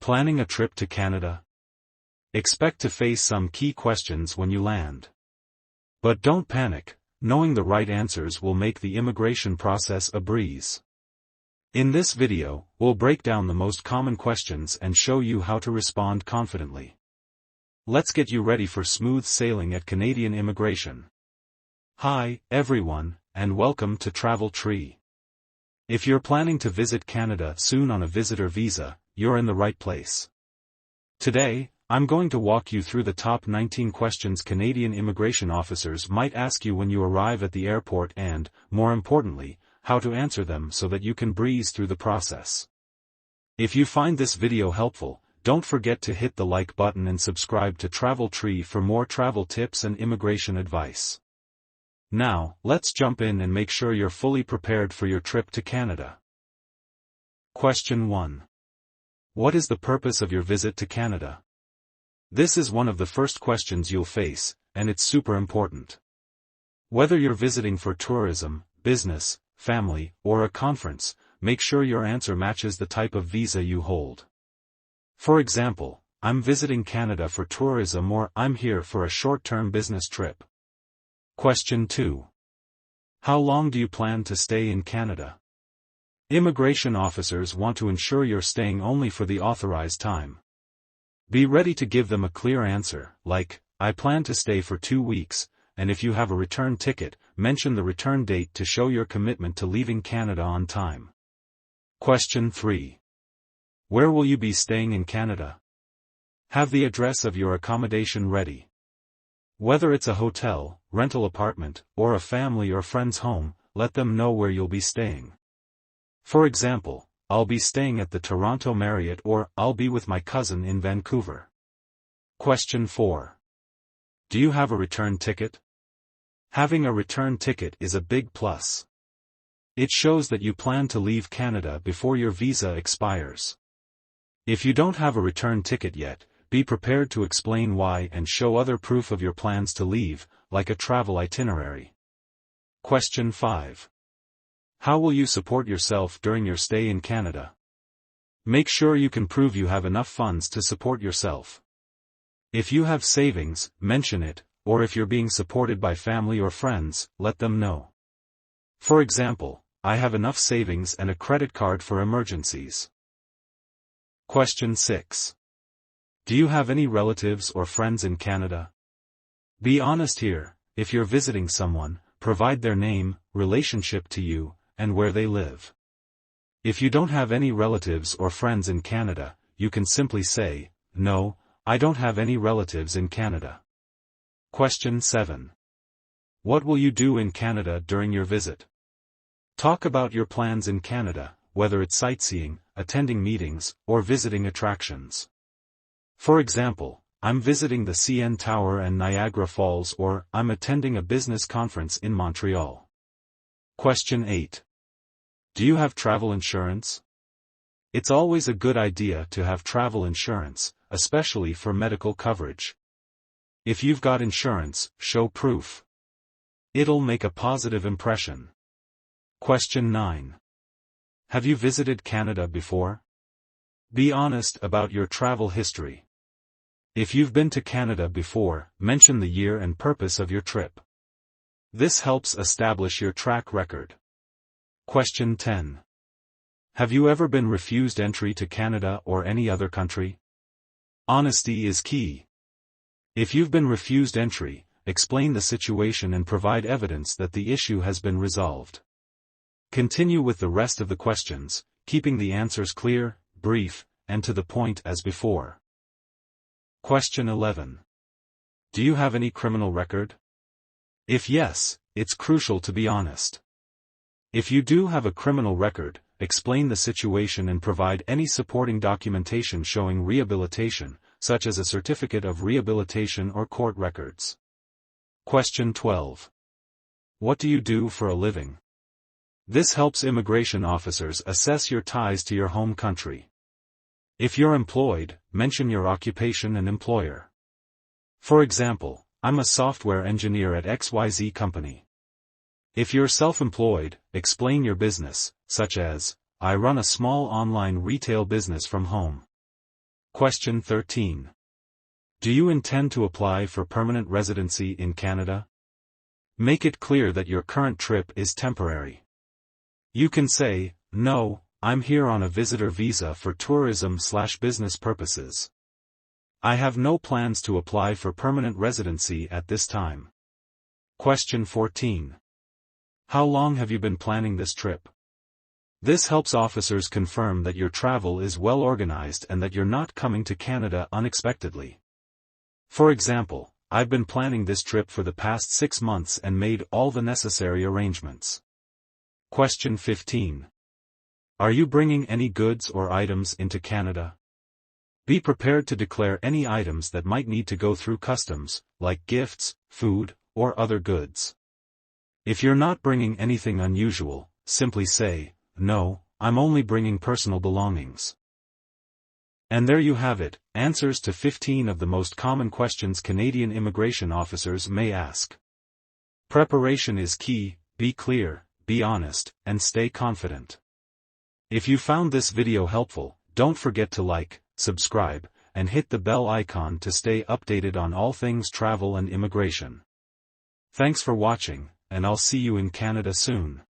Planning a trip to Canada? Expect to face some key questions when you land. But don't panic, knowing the right answers will make the immigration process a breeze. In this video, we'll break down the most common questions and show you how to respond confidently. Let's get you ready for smooth sailing at Canadian immigration. Hi, everyone, and welcome to Travel Tree. If you're planning to visit Canada soon on a visitor visa, you're in the right place. Today, I'm going to walk you through the top 19 questions Canadian immigration officers might ask you when you arrive at the airport and, more importantly, how to answer them so that you can breeze through the process. If you find this video helpful, don't forget to hit the like button and subscribe to Travel Tree for more travel tips and immigration advice. Now, let's jump in and make sure you're fully prepared for your trip to Canada. Question 1. What is the purpose of your visit to Canada? This is one of the first questions you'll face, and it's super important. Whether you're visiting for tourism, business, family, or a conference, make sure your answer matches the type of visa you hold. For example, I'm visiting Canada for tourism, or I'm here for a short-term business trip. Question 2. How long do you plan to stay in Canada? Immigration officers want to ensure you're staying only for the authorized time. Be ready to give them a clear answer, like, I plan to stay for 2 weeks, and if you have a return ticket, mention the return date to show your commitment to leaving Canada on time. Question 3. Where will you be staying in Canada? Have the address of your accommodation ready. Whether it's a hotel, rental apartment, or a family or friend's home, let them know where you'll be staying. For example, I'll be staying at the Toronto Marriott, or I'll be with my cousin in Vancouver. Question 4. Do you have a return ticket? Having a return ticket is a big plus. It shows that you plan to leave Canada before your visa expires. If you don't have a return ticket yet, be prepared to explain why and show other proof of your plans to leave, like a travel itinerary. Question 5. How will you support yourself during your stay in Canada? Make sure you can prove you have enough funds to support yourself. If you have savings, mention it, or if you're being supported by family or friends, let them know. For example, I have enough savings and a credit card for emergencies. Question 6. Do you have any relatives or friends in Canada? Be honest here. If you're visiting someone, provide their name, relationship to you, and where they live. If you don't have any relatives or friends in Canada, you can simply say, no, I don't have any relatives in Canada. Question 7. What will you do in Canada during your visit? Talk about your plans in Canada, whether it's sightseeing, attending meetings, or visiting attractions. For example, I'm visiting the CN Tower and Niagara Falls, or I'm attending a business conference in Montreal. Question 8. Do you have travel insurance? It's always a good idea to have travel insurance, especially for medical coverage. If you've got insurance, show proof. It'll make a positive impression. Question 9. Have you visited Canada before? Be honest about your travel history. If you've been to Canada before, mention the year and purpose of your trip. This helps establish your track record. Question 10. Have you ever been refused entry to Canada or any other country? Honesty is key. If you've been refused entry, explain the situation and provide evidence that the issue has been resolved. Continue with the rest of the questions, keeping the answers clear, brief, and to the point as before. Question 11. Do you have any criminal record? If yes, it's crucial to be honest. If you do have a criminal record, explain the situation and provide any supporting documentation showing rehabilitation, such as a certificate of rehabilitation or court records. Question 12. What do you do for a living? This helps immigration officers assess your ties to your home country. If you're employed, mention your occupation and employer. For example, I'm a software engineer at XYZ company. If you're self-employed, explain your business, such as, I run a small online retail business from home. Question 13. Do you intend to apply for permanent residency in Canada? Make it clear that your current trip is temporary. You can say, "No, I'm here on a visitor visa for tourism/business purposes. I have no plans to apply for permanent residency at this time." Question 14. How long have you been planning this trip? This helps officers confirm that your travel is well organized and that you're not coming to Canada unexpectedly. For example, "I've been planning this trip for the past 6 months and made all the necessary arrangements." Question 15. Are you bringing any goods or items into Canada? Be prepared to declare any items that might need to go through customs, like gifts, food, or other goods. If you're not bringing anything unusual, simply say, "No, I'm only bringing personal belongings." And there you have it, answers to 15 of the most common questions Canadian immigration officers may ask. Preparation is key, be clear, be honest, and stay confident. If you found this video helpful, don't forget to like, subscribe, and hit the bell icon to stay updated on all things travel and immigration. Thanks for watching, and I'll see you in Canada soon.